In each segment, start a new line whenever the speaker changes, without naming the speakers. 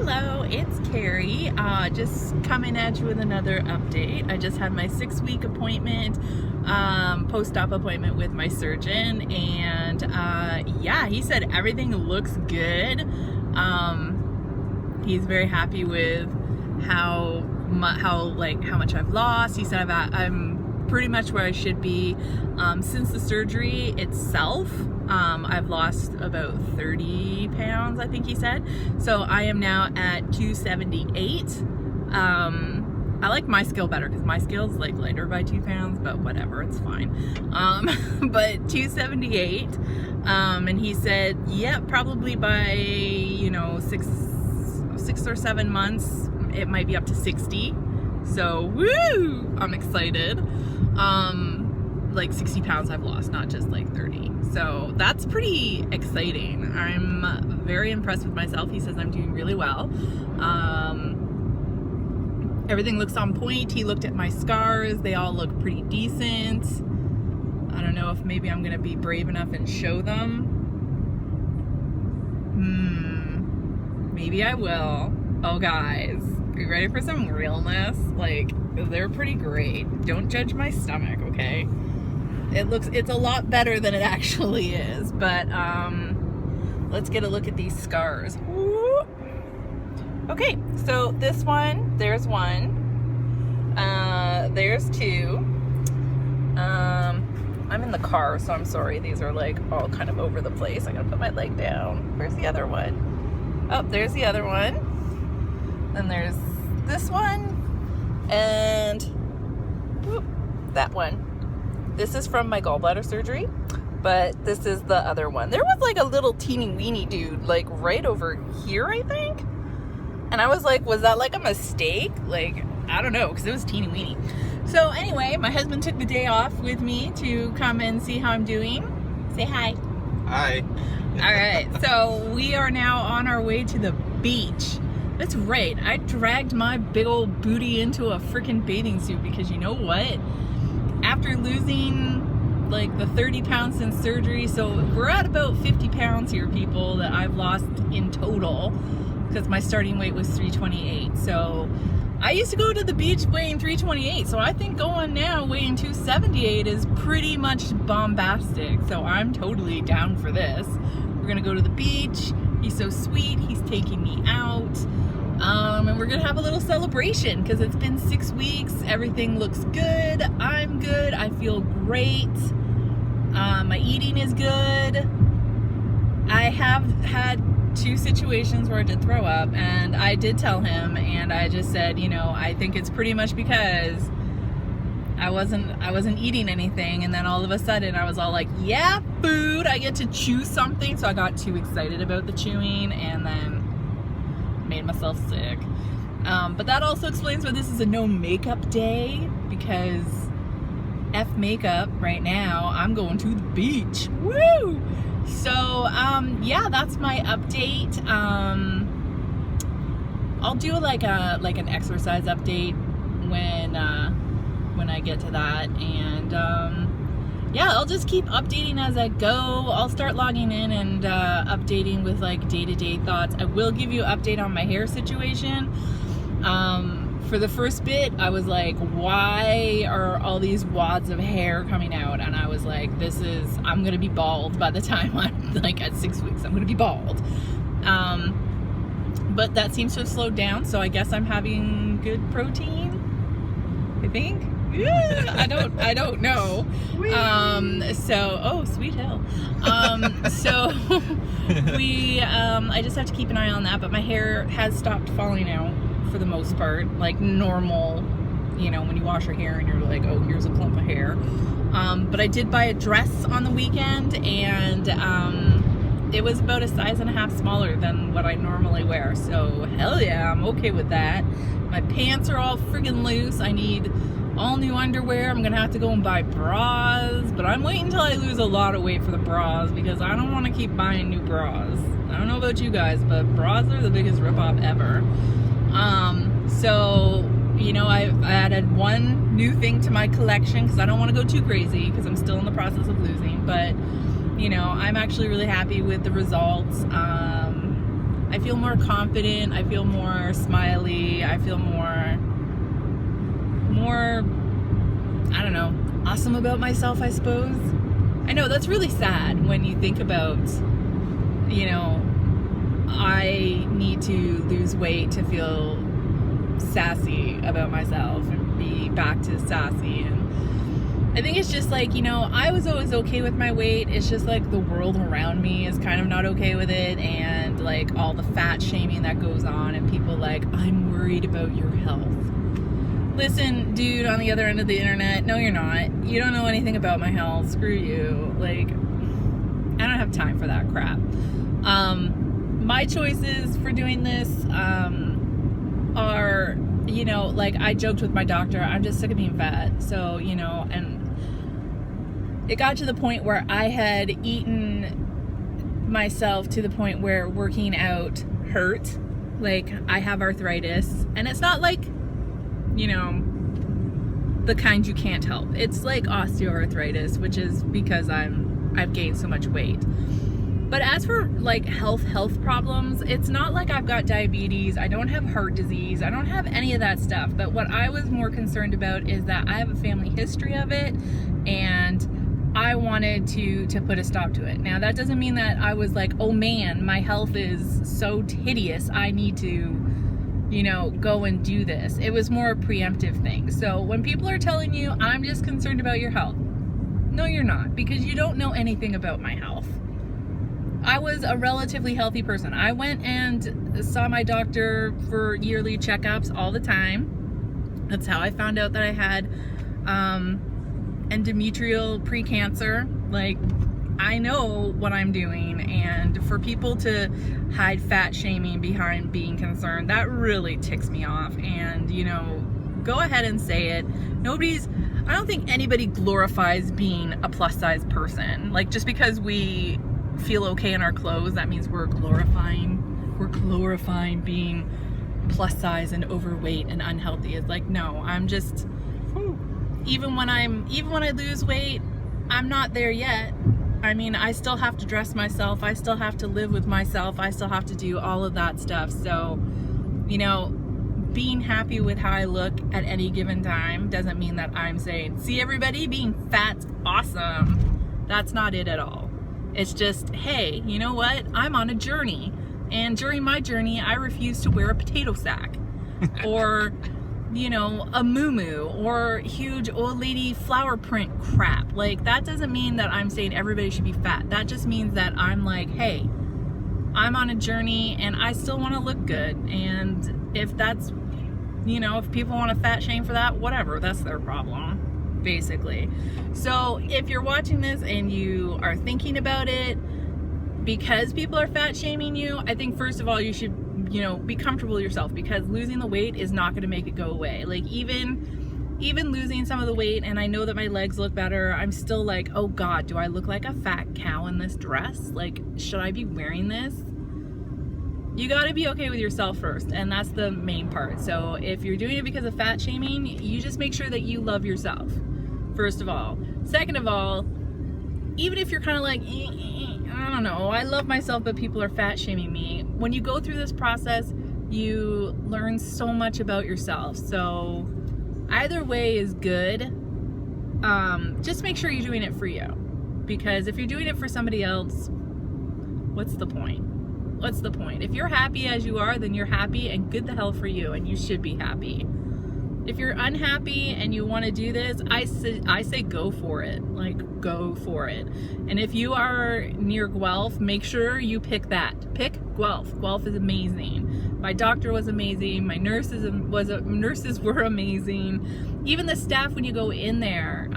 Hello, it's Carrie. Just coming at you with another update. I just had my 6-week appointment, post-op appointment with my surgeon, and yeah, he said everything looks good. He's very happy with how much I've lost. He said I'm pretty much where I should be. Since the surgery itself, I've lost about 30 pounds, I think he said. So I am now at 278. I like my scale better because my scale's like lighter by 2 pounds, but whatever, it's fine. But 278. And he said, yeah, probably by, 6 or 7 months, it might be up to 60. So, woo! I'm excited. Like 60 pounds I've lost, not just like 30. So that's pretty exciting. I'm very impressed with myself. He says I'm doing really well. Everything looks on point. He looked at my scars. They all look pretty decent. I don't know if maybe I'm gonna be brave enough and show them. Maybe I will. Oh guys, are you ready for some realness? Like, they're pretty great. Don't judge my stomach, okay? It's a lot better than it actually is, but let's get a look at these scars. Woo! Okay, so this one, there's one, there's two. I'm in the car, so I'm sorry, these are like all kind of over the place. I gotta put my leg down. Where's the other one? Oh, there's the other one. Then there's this one, and whoop, that one. This is from my gallbladder surgery, but this is the other one. There was like a little teeny weeny dude, like right over here, I think. And I was like, was that like a mistake? Like, I don't know, because it was teeny weeny. So anyway, my husband took the day off with me to come and see how I'm doing. Say hi.
Hi.
All right, so we are now on our way to the beach. That's right, I dragged my big old booty into a freaking bathing suit because you know what? After losing like the 30 pounds since surgery, so we're at about 50 pounds here, people, that I've lost in total, because my starting weight was 328. So I used to go to the beach weighing 328, so I think going now weighing 278 is pretty much bombastic. So I'm totally down for this. We're gonna go to the beach. He's so sweet, he's taking me out. And we're gonna have a little celebration because it's been 6 weeks. Everything looks good. I'm good. I feel great. My eating is good. I have had 2 situations where I did throw up, and I did tell him, and I just said, I think it's pretty much because I wasn't eating anything, and then all of a sudden I was all like, yeah, food, I get to chew something. So I got too excited about the chewing and then made myself sick. But that also explains why this is a no makeup day, because F makeup right now. I'm going to the beach. Woo! So yeah, that's my update. I'll do like an exercise update when I get to that, and yeah, I'll just keep updating as I go. I'll start logging in and updating with like day-to-day thoughts. I will give you an update on my hair situation. For the first bit, I was like, why are all these wads of hair coming out? And I was like, I'm gonna be bald by the time I'm like at 6 weeks. I'm gonna be bald. But that seems to have slowed down, so I guess I'm having good protein, I think. Yeah, I don't know. Oh, Sweet Hill. So I just have to keep an eye on that, but my hair has stopped falling out for the most part, like normal, when you wash your hair and you're like, oh, here's a clump of hair. But I did buy a dress on the weekend, and it was about a size and a half smaller than what I normally wear, so hell yeah, I'm okay with that. My pants are all friggin' loose. I need all new underwear. I'm gonna have to go and buy bras, but I'm waiting until I lose a lot of weight for the bras, because I don't want to keep buying new bras. I don't know about you guys, but bras are the biggest ripoff ever. So I've added one new thing to my collection because I don't want to go too crazy because I'm still in the process of losing, but I'm actually really happy with the results. I feel more confident, I feel more smiley, I feel more, I don't know, awesome about myself, I suppose. I know that's really sad when you think about, you know, I need to lose weight to feel sassy about myself and be back to sassy. And I think it's just like, you know, I was always okay with my weight. It's just like the world around me is kind of not okay with it, and like all the fat shaming that goes on, and people like, I'm worried about your health. Listen, dude, on the other end of the internet, no you're not. You don't know anything about my health. Screw you. Like, I don't have time for that crap. My choices for doing this are, you know, like I joked with my doctor, I'm just sick of being fat. So, you know, and it got to the point where I had eaten myself to the point where working out hurt. Like, I have arthritis, and it's not like, you know, the kind you can't help. It's like osteoarthritis, which is because I've gained so much weight. But as for like health problems, it's not like I've got diabetes, I don't have heart disease, I don't have any of that stuff. But what I was more concerned about is that I have a family history of it, and I wanted to put a stop to it. Now that doesn't mean that I was like, oh man, my health is so hideous, I need to, you know, go and do this. It was more a preemptive thing. So when people are telling you, I'm just concerned about your health, no you're not, because you don't know anything about my health. I was a relatively healthy person. I went and saw my doctor for yearly checkups all the time. That's how I found out that I had endometrial precancer. Like, I know what I'm doing, and for people to hide fat shaming behind being concerned, that really ticks me off. And, you know, go ahead and say it. I don't think anybody glorifies being a plus size person. Like, just because we feel okay in our clothes, that means we're glorifying being plus size and overweight and unhealthy. It's like, no, I'm just, even when I lose weight, I'm not there yet. I mean, I still have to dress myself, I still have to live with myself, I still have to do all of that stuff. So, you know, being happy with how I look at any given time doesn't mean that I'm saying, see everybody, being fat's awesome. That's not it at all. It's just, hey, you know what? I'm on a journey, and during my journey, I refuse to wear a potato sack or, you know, a muumuu or huge old lady flower print crap. Like, that doesn't mean that I'm saying everybody should be fat. That just means that I'm like, hey, I'm on a journey and I still want to look good. And if that's, you know, if people want to fat shame for that, whatever, that's their problem, basically. So if you're watching this and you are thinking about it because people are fat shaming you, I think first of all you should, you know, be comfortable with yourself, because losing the weight is not going to make it go away. Like, even losing some of the weight, and I know that my legs look better, I'm still like, oh god, do I look like a fat cow in this dress? Like, should I be wearing this? You got to be okay with yourself first, and that's the main part. So if you're doing it because of fat shaming, you just make sure that you love yourself, first of all. Second of all, even if you're kind of like, I don't know, I love myself but people are fat shaming me, when you go through this process, you learn so much about yourself. So either way is good. Just make sure you're doing it for you, because if you're doing it for somebody else, what's the point? What's the point? If you're happy as you are, then you're happy, and good the hell for you, and you should be happy. If you're unhappy and you want to do this, I say go for it. Like, go for it. And if you are near Guelph, make sure you pick that. Pick Guelph. Guelph is amazing. My doctor was amazing. My nurses were amazing. Even the staff, when you go in there,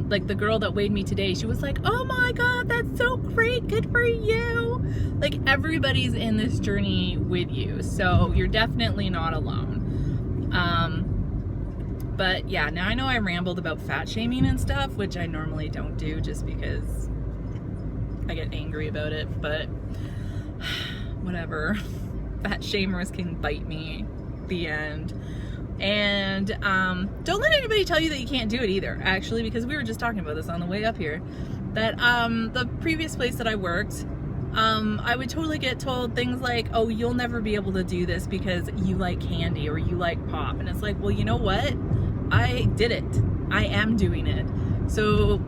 like the girl that weighed me today, she was like, oh my god, that's so great, good for you. Like, everybody's in this journey with you, so you're definitely not alone. But yeah, now I know I rambled about fat shaming and stuff, which I normally don't do just because I get angry about it, but whatever. Fat shamers can bite me. The end. And don't let anybody tell you that you can't do it either, actually, because we were just talking about this on the way up here, that the previous place that I worked, I would totally get told things like, oh, you'll never be able to do this because you like candy or you like pop. And it's like, well, you know what? I did it. I am doing it. So,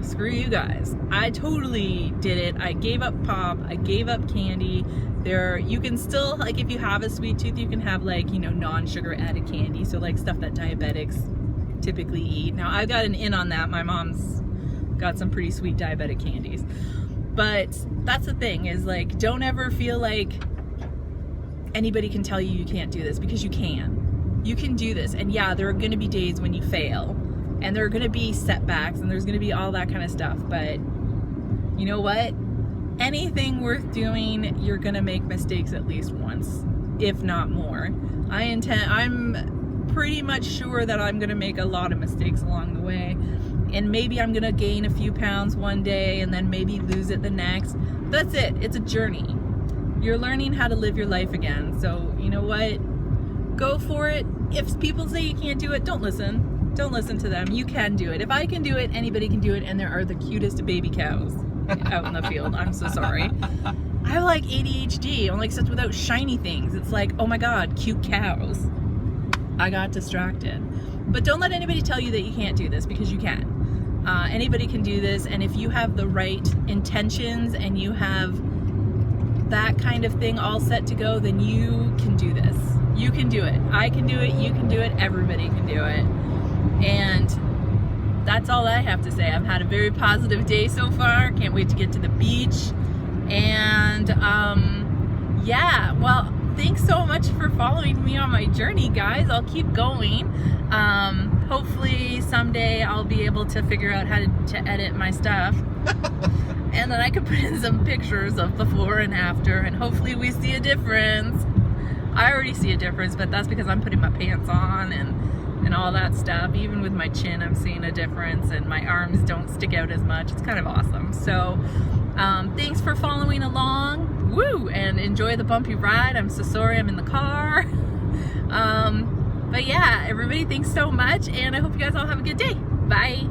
screw you guys. I totally did it. I gave up pop. I gave up candy. You can still, like, if you have a sweet tooth, you can have, like, you know, non-sugar added candy. So, like, stuff that diabetics typically eat. Now, I've got an in on that. My mom's got some pretty sweet diabetic candies. But that's the thing, is like, don't ever feel like anybody can tell you can't do this, because you can. You can do this. And yeah, there are going to be days when you fail, and there are going to be setbacks, and there's going to be all that kind of stuff. But you know what? Anything worth doing, you're going to make mistakes at least once, if not more. I'm pretty much sure that I'm going to make a lot of mistakes along the way. And maybe I'm gonna gain a few pounds one day and then maybe lose it the next. That's it. It's a journey. You're learning how to live your life again. So, you know what? Go for it. If people say you can't do it, don't listen. Don't listen to them. You can do it. If I can do it, anybody can do it. And there are the cutest baby cows out in the field. I'm so sorry. I have like ADHD. I'm like such without shiny things. It's like, oh my God, cute cows. I got distracted. But don't let anybody tell you that you can't do this, because you can. Anybody can do this, and if you have the right intentions and you have that kind of thing all set to go, then you can do this. You can do it. I can do it. You can do it. Everybody can do it. And that's all I have to say. I've had a very positive day so far. Can't wait to get to the beach. And yeah, well, thanks so much for following me on my journey, guys. I'll keep going. Hopefully someday I'll be able to figure out how to edit my stuff. And then I can put in some pictures of before and after, and hopefully we see a difference. I already see a difference, but that's because I'm putting my pants on and all that stuff. Even with my chin, I'm seeing a difference, and my arms don't stick out as much. It's kind of awesome. So thanks for following along. Woo! And enjoy the bumpy ride. I'm so sorry I'm in the car. But yeah, everybody, thanks so much, and I hope you guys all have a good day. Bye.